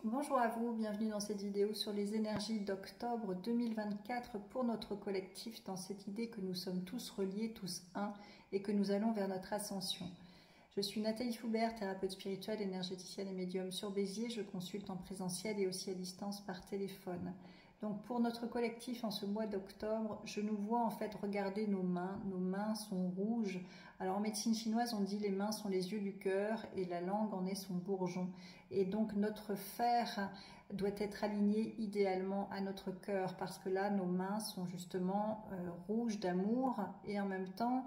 Bonjour à vous, bienvenue dans cette vidéo sur les énergies d'octobre 2024 pour notre collectif, dans cette idée que nous sommes tous reliés, tous un, et que nous allons vers notre ascension. Je suis Nathalie Foubert, thérapeute spirituelle, énergéticienne et médium sur Béziers. Je consulte en présentiel et aussi à distance par téléphone. Donc pour notre collectif en ce mois d'octobre, je nous vois en fait regarder nos mains. Nos mains sont rouges. Alors en médecine chinoise, on dit les mains sont les yeux du cœur et la langue en est son bourgeon. Et donc notre fer doit être aligné idéalement à notre cœur parce que là, nos mains sont justement rouges d'amour et en même temps,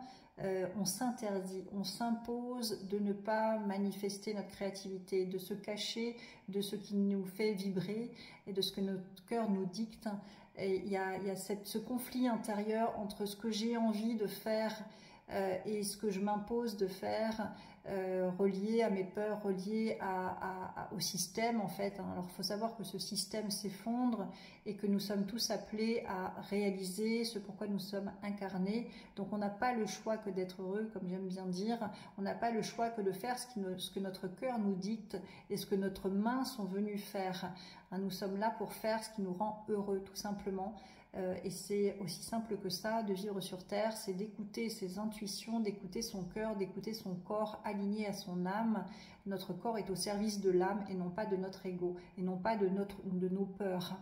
on s'interdit, on s'impose de ne pas manifester notre créativité, de se cacher de ce qui nous fait vibrer et de ce que notre cœur nous dicte. Et il y a ce conflit intérieur entre ce que j'ai envie de faire et ce que je m'impose de faire, relié à mes peurs, relié au système en fait. Alors il faut savoir que ce système s'effondre et que nous sommes tous appelés à réaliser ce pourquoi nous sommes incarnés. Donc on n'a pas le choix que d'être heureux, comme j'aime bien dire. On n'a pas le choix que de faire ce que notre cœur nous dicte et ce que notre main sont venues faire. Nous sommes là pour faire ce qui nous rend heureux, tout simplement. Et c'est aussi simple que ça, de vivre sur Terre, c'est d'écouter ses intuitions, d'écouter son cœur, d'écouter son corps aligné à son âme. Notre corps est au service de l'âme et non pas de notre ego, et non pas de nos peurs.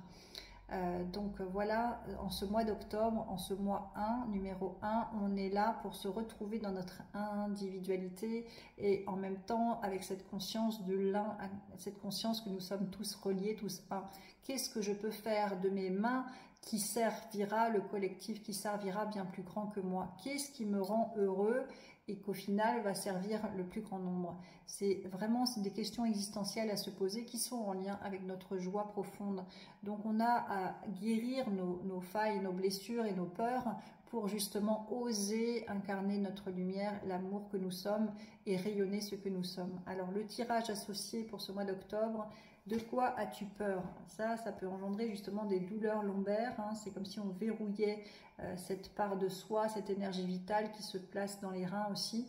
Donc voilà, en ce mois d'octobre, en ce mois 1, numéro 1, on est là pour se retrouver dans notre individualité et en même temps avec cette conscience de l'un, cette conscience que nous sommes tous reliés, tous un. Qu'est-ce que je peux faire de mes mains qui servira le collectif, qui servira bien plus grand que moi? Qu'est-ce qui me rend heureux et qu'au final va servir le plus grand nombre? C'est vraiment des questions existentielles à se poser qui sont en lien avec notre joie profonde. Donc on a à guérir nos failles, nos blessures et nos peurs pour justement oser incarner notre lumière, l'amour que nous sommes et rayonner ce que nous sommes. Alors le tirage associé pour ce mois d'octobre, de quoi as-tu peur? Ça peut engendrer justement des douleurs lombaires, hein. C'est comme si on verrouillait cette part de soi, cette énergie vitale qui se place dans les reins aussi,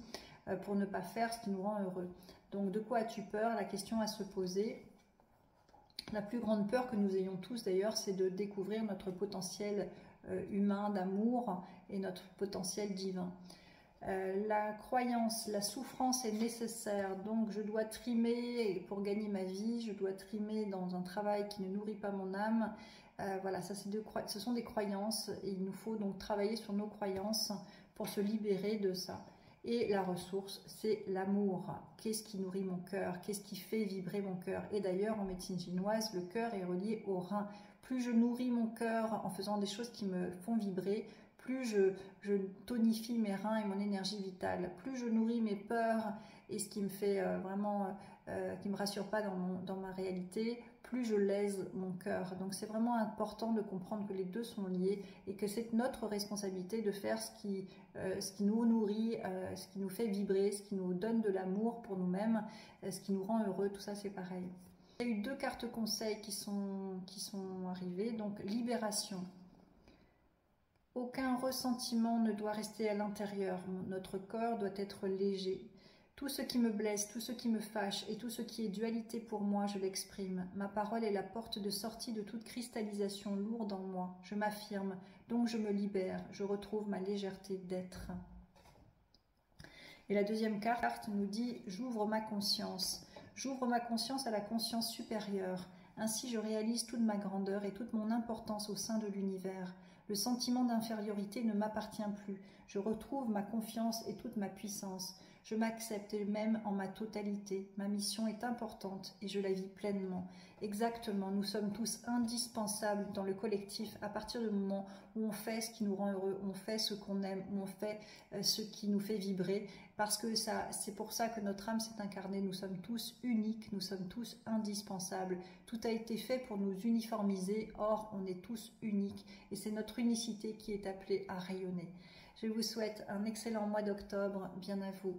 pour ne pas faire ce qui nous rend heureux. Donc de quoi as-tu peur? La question à se poser. La plus grande peur que nous ayons tous d'ailleurs, c'est de découvrir notre potentiel humain d'amour et notre potentiel divin. La croyance, la souffrance est nécessaire, donc je dois trimer pour gagner ma vie, je dois trimer dans un travail qui ne nourrit pas mon âme. Voilà, ça ce sont des croyances et il nous faut donc travailler sur nos croyances pour se libérer de ça. Et la ressource, c'est l'amour. Qu'est-ce qui nourrit mon cœur? Qu'est-ce qui fait vibrer mon cœur? Et d'ailleurs, en médecine chinoise, le cœur est relié au rein. Plus je nourris mon cœur en faisant des choses qui me font vibrer, plus je tonifie mes reins et mon énergie vitale, plus je nourris mes peurs et ce qui me fait qui me rassure pas dans ma réalité, plus je lèse mon cœur. Donc c'est vraiment important de comprendre que les deux sont liés et que c'est notre responsabilité de faire ce qui nous nourrit, ce qui nous fait vibrer, ce qui nous donne de l'amour pour nous-mêmes, ce qui nous rend heureux, tout ça c'est pareil. Il y a eu 2 cartes conseils qui sont arrivées, donc libération. Aucun ressentiment ne doit rester à l'intérieur, notre cœur doit être léger. Tout ce qui me blesse, tout ce qui me fâche et tout ce qui est dualité pour moi, je l'exprime. Ma parole est la porte de sortie de toute cristallisation lourde en moi. Je m'affirme, donc je me libère, je retrouve ma légèreté d'être. Et la deuxième carte nous dit « J'ouvre ma conscience ». J'ouvre ma conscience à la conscience supérieure. Ainsi, je réalise toute ma grandeur et toute mon importance au sein de l'univers. Le sentiment d'infériorité ne m'appartient plus. Je retrouve ma confiance et toute ma puissance. Je m'accepte même en ma totalité. Ma mission est importante et je la vis pleinement. Exactement, nous sommes tous indispensables dans le collectif à partir du moment où on fait ce qui nous rend heureux, on fait ce qu'on aime, où on fait ce qui nous fait vibrer. Parce que c'est pour ça que notre âme s'est incarnée. Nous sommes tous uniques, nous sommes tous indispensables. Tout a été fait pour nous uniformiser, or on est tous uniques. Et c'est notre unicité qui est appelée à rayonner. Je vous souhaite un excellent mois d'octobre. Bien à vous.